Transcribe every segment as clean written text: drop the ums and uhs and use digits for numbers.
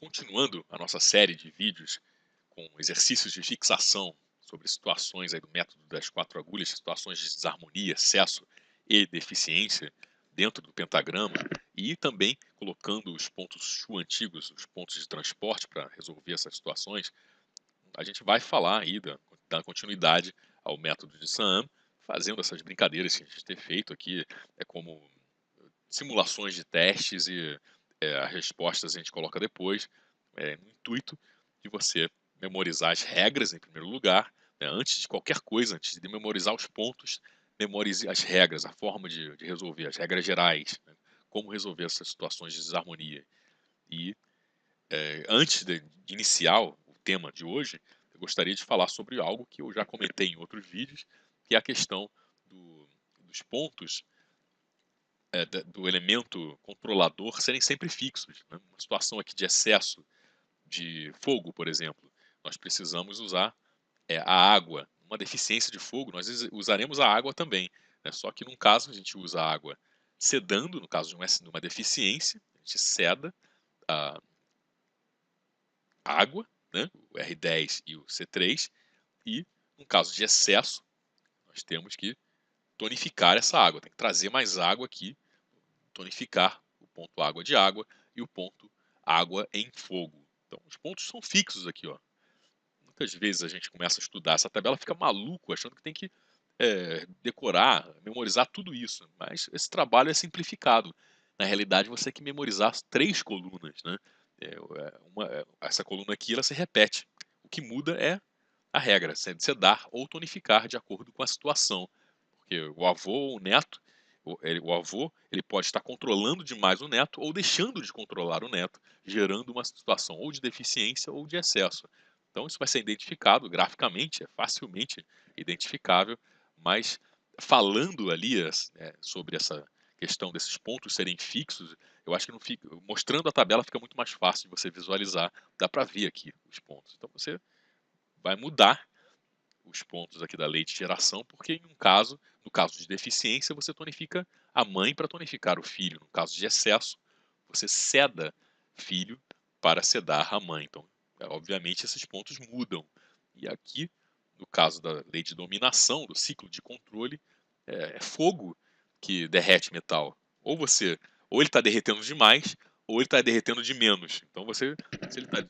Continuando a nossa série de vídeos com exercícios de fixação sobre situações aí do método das 4 agulhas, situações de desarmonia, excesso e deficiência dentro do pentagrama, e também colocando os pontos Shu antigos, os pontos de transporte para resolver essas situações. A gente vai falar aí da continuidade ao método de Saan, fazendo essas brincadeiras que a gente tem feito aqui, como simulações de testes e as respostas a gente coloca depois, no intuito de você memorizar as regras em primeiro lugar, né, antes de qualquer coisa, antes de memorizar os pontos, memorize as regras, a forma de resolver, as regras gerais, né, como resolver essas situações de desarmonia. E antes de iniciar o tema de hoje, eu gostaria de falar sobre algo que eu já comentei em outros vídeos, que é a questão dos pontos do elemento controlador serem sempre fixos, né? Uma situação aqui de excesso de fogo, por exemplo, nós precisamos usar a água. Uma deficiência de fogo, nós usaremos a água também, né? Só que num caso a gente usa a água sedando, no caso de uma deficiência, a gente seda a água, né? O R10 e o C3, e no caso de excesso, nós temos que tonificar essa água, tem que trazer mais água aqui, tonificar o ponto água de água e o ponto água em fogo. Então, os pontos são fixos aqui, ó. Muitas vezes a gente começa a estudar essa tabela, fica maluco, achando que tem que decorar, memorizar tudo isso. Mas esse trabalho é simplificado. Na realidade, você tem que memorizar as 3 colunas, né? Essa coluna aqui, ela se repete. O que muda é a regra, sedar ou tonificar de acordo com a situação. Porque o avô ou o neto, o avô, ele pode estar controlando demais o neto ou deixando de controlar o neto, gerando uma situação ou de deficiência ou de excesso. Então isso vai ser identificado graficamente, é facilmente identificável, mas falando ali sobre essa questão desses pontos serem fixos, eu acho que não fica, mostrando a tabela fica muito mais fácil de você visualizar, dá para ver aqui os pontos. Então você vai mudar os pontos aqui da lei de geração, porque em no caso de deficiência, você tonifica a mãe para tonificar o filho. No caso de excesso, você ceda filho para sedar a mãe. Então, obviamente, esses pontos mudam. E aqui, no caso da lei de dominação, do ciclo de controle, é fogo que derrete metal. Ou ele está derretendo demais, ou ele está derretendo de menos. Então, se ele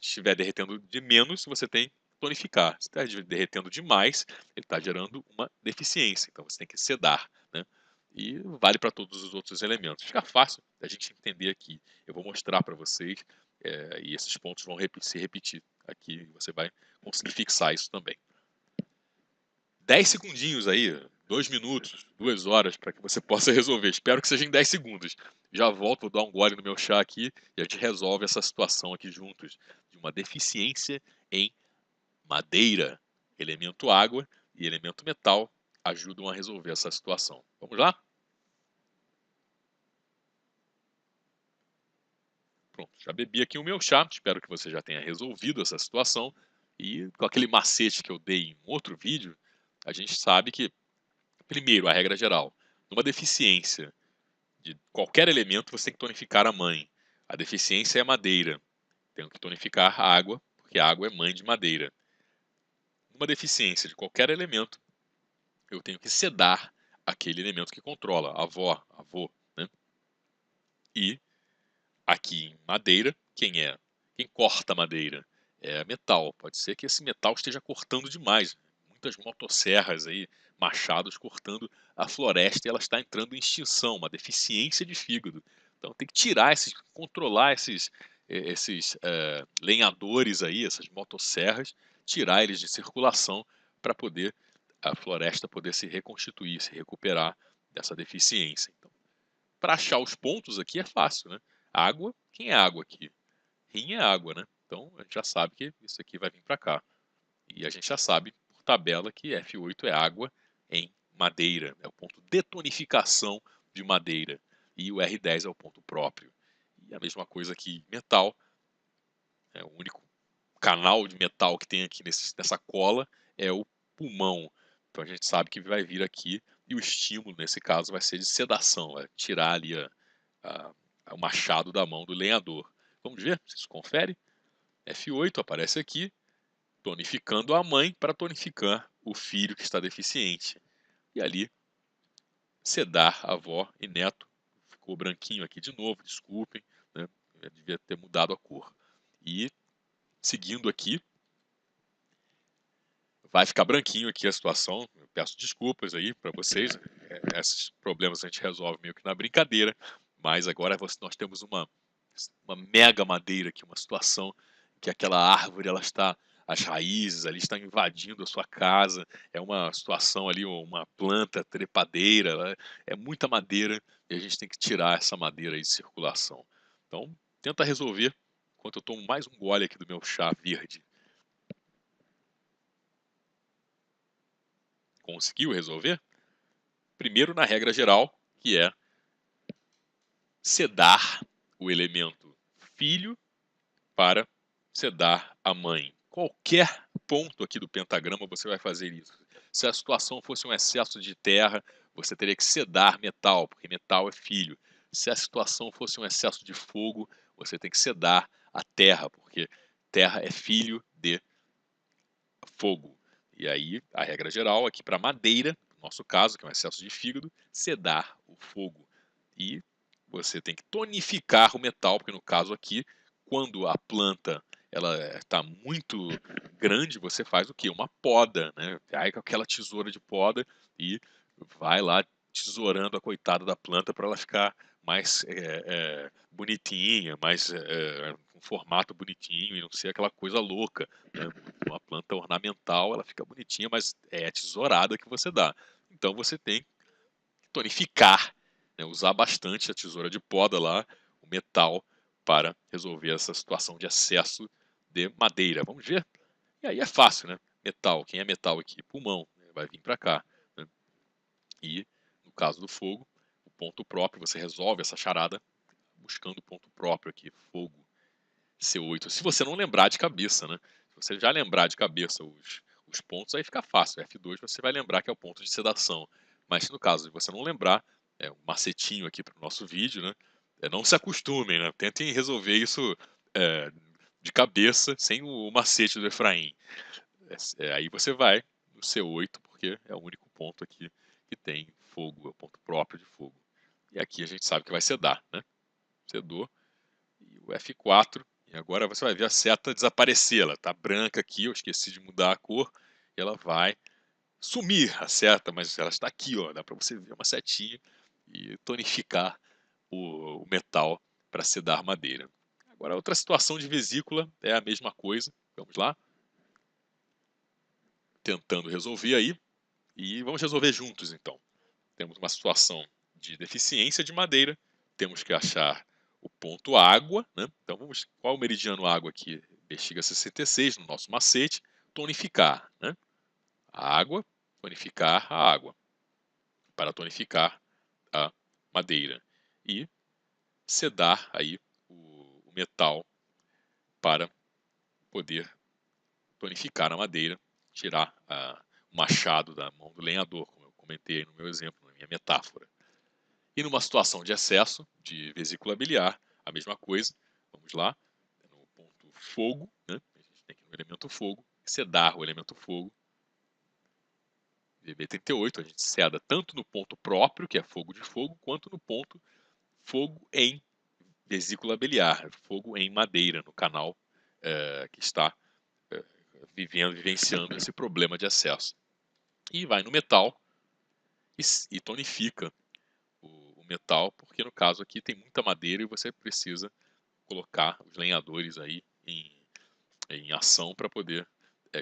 estiver derretendo de menos, você tem tonificar. Se está derretendo demais, ele está gerando uma deficiência. Então você tem que sedar, né? E vale para todos os outros elementos. Fica fácil da gente entender aqui. Eu vou mostrar para vocês e esses pontos vão se repetir aqui. Você vai conseguir fixar isso também. 10 segundinhos aí, 2 minutos, 2 horas para que você possa resolver. Espero que seja em 10 segundos. Já volto, vou dar um gole no meu chá aqui e a gente resolve essa situação aqui juntos de uma deficiência em madeira, elemento água e elemento metal ajudam a resolver essa situação. Vamos lá? Pronto, já bebi aqui o meu chá, espero que você já tenha resolvido essa situação. E com aquele macete que eu dei em outro vídeo, a gente sabe que, primeiro, a regra geral, numa deficiência de qualquer elemento, você tem que tonificar a mãe. A deficiência é madeira, tenho que tonificar a água, porque a água é mãe de madeira. Numa deficiência de qualquer elemento, eu tenho que sedar aquele elemento que controla, avó, avô, né? E aqui em madeira, quem corta madeira? É metal. Pode ser que esse metal esteja cortando demais. Muitas motosserras aí, machados cortando a floresta e ela está entrando em extinção, uma deficiência de fígado. Então tem que controlar esses lenhadores aí, essas motosserras, tirar eles de circulação para poder a floresta poder se reconstituir, se recuperar dessa deficiência. Então, para achar os pontos aqui é fácil, né? Água, quem é água aqui? Rim é água, né? Então a gente já sabe que isso aqui vai vir para cá. E a gente já sabe por tabela que F8 é água em madeira, é o ponto de tonificação de madeira. E o R10 é o ponto próprio. E a mesma coisa aqui, metal, o único canal de metal que tem aqui nessa cola é o pulmão. Então a gente sabe que vai vir aqui e o estímulo, nesse caso, vai ser de sedação, vai tirar ali o machado da mão do lenhador. Vamos ver se isso confere? F8 aparece aqui, tonificando a mãe para tonificar o filho que está deficiente. E ali, sedar avó e neto. Ficou branquinho aqui de novo, desculpem, né? Eu devia ter mudado a cor. E seguindo aqui, vai ficar branquinho aqui a situação. Eu peço desculpas aí para vocês. Esses problemas a gente resolve meio que na brincadeira. Mas agora nós temos uma mega madeira aqui, uma situação que aquela árvore ela está, as raízes ali estão invadindo a sua casa. É uma situação ali, uma planta trepadeira. É muita madeira e a gente tem que tirar essa madeira aí de circulação. Então, tenta resolver enquanto eu tomo mais um gole aqui do meu chá verde. Conseguiu resolver? Primeiro na regra geral, que é sedar o elemento filho para sedar a mãe. Qualquer ponto aqui do pentagrama você vai fazer isso. Se a situação fosse um excesso de terra, você teria que sedar metal, porque metal é filho. Se a situação fosse um excesso de fogo, você tem que sedar a terra, porque terra é filho de fogo. E aí, a regra geral aqui para madeira, no nosso caso, que é um excesso de fígado, sedar o fogo. E você tem que tonificar o metal, porque no caso aqui, quando a planta ela está muito grande, você faz o quê? Uma poda, né? Aí com aquela tesoura de poda e vai lá tesourando a coitada da planta para ela ficar mais bonitinha, mais um formato bonitinho e não ser aquela coisa louca, né? Uma planta ornamental, ela fica bonitinha, mas é a tesourada que você dá. Então você tem que tonificar, né? Usar bastante a tesoura de poda lá, o metal, para resolver essa situação de excesso de madeira. Vamos ver? E aí é fácil, né? Metal, quem é metal aqui? Pulmão, né? Vai vir para cá, né? E no caso do fogo, o ponto próprio, você resolve essa charada buscando o ponto próprio aqui, fogo, C8. Se você não lembrar de cabeça, né? Se você já lembrar de cabeça os pontos, aí fica fácil. F2 você vai lembrar que é o ponto de sedação. Mas se no caso de você não lembrar, é um macetinho aqui para o nosso vídeo, né? Não se acostumem, né? Tentem resolver isso de cabeça, sem o macete do Efraim. Aí você vai no C8, porque é o único ponto aqui que tem fogo, é o ponto próprio de fogo. E aqui a gente sabe que vai sedar, né? Sedou. E o F4. E agora você vai ver a seta desaparecer. Ela está branca aqui, eu esqueci de mudar a cor. E ela vai sumir a seta, mas ela está aqui, ó. Dá para você ver uma setinha e tonificar o metal para sedar madeira. Agora, outra situação de vesícula é a mesma coisa. Vamos lá. Tentando resolver aí. E vamos resolver juntos, então. Temos uma situação de deficiência de madeira. Temos que achar o ponto água, né? Então, qual é o meridiano água aqui? Bexiga 66 no nosso macete. Tonificar, né? A água, tonificar a água. Para tonificar a madeira. E sedar aí o metal para poder tonificar a madeira, tirar o machado da mão do lenhador, como eu comentei no meu exemplo, na minha metáfora. E numa situação de excesso de vesícula biliar, a mesma coisa. Vamos lá, no ponto fogo, né? A gente tem aqui no elemento fogo, sedar o elemento fogo. VB38, a gente seda tanto no ponto próprio, que é fogo de fogo, quanto no ponto fogo em vesícula biliar, fogo em madeira, no canal que está vivenciando esse problema de excesso. E vai no metal e tonifica o metal, porque no caso aqui tem muita madeira e você precisa colocar os lenhadores aí em ação para poder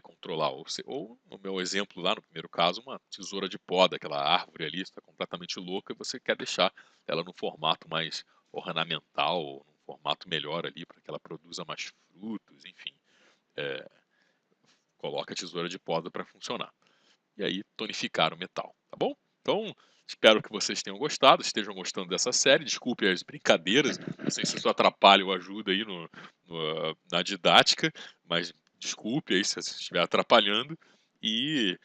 controlar. Ou, no meu exemplo lá, no primeiro caso, uma tesoura de poda, aquela árvore ali está completamente louca e você quer deixar ela no formato mais ornamental, ou num formato melhor ali, para que ela produza mais frutos, enfim. Coloca a tesoura de poda para funcionar. E aí tonificar o metal, tá bom? Então, espero que vocês tenham gostado, estejam gostando dessa série. Desculpe as brincadeiras, não sei se isso atrapalha ou ajuda aí na didática, mas desculpe aí se estiver atrapalhando. E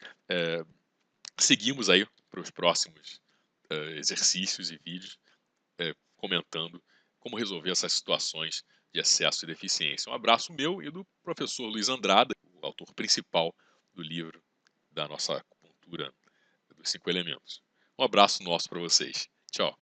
seguimos aí para os próximos exercícios e vídeos comentando como resolver essas situações de excesso e deficiência. Um abraço meu e do professor Luiz Andrada, o autor principal do livro da nossa cultura dos 5 elementos. Um abraço nosso para vocês. Tchau.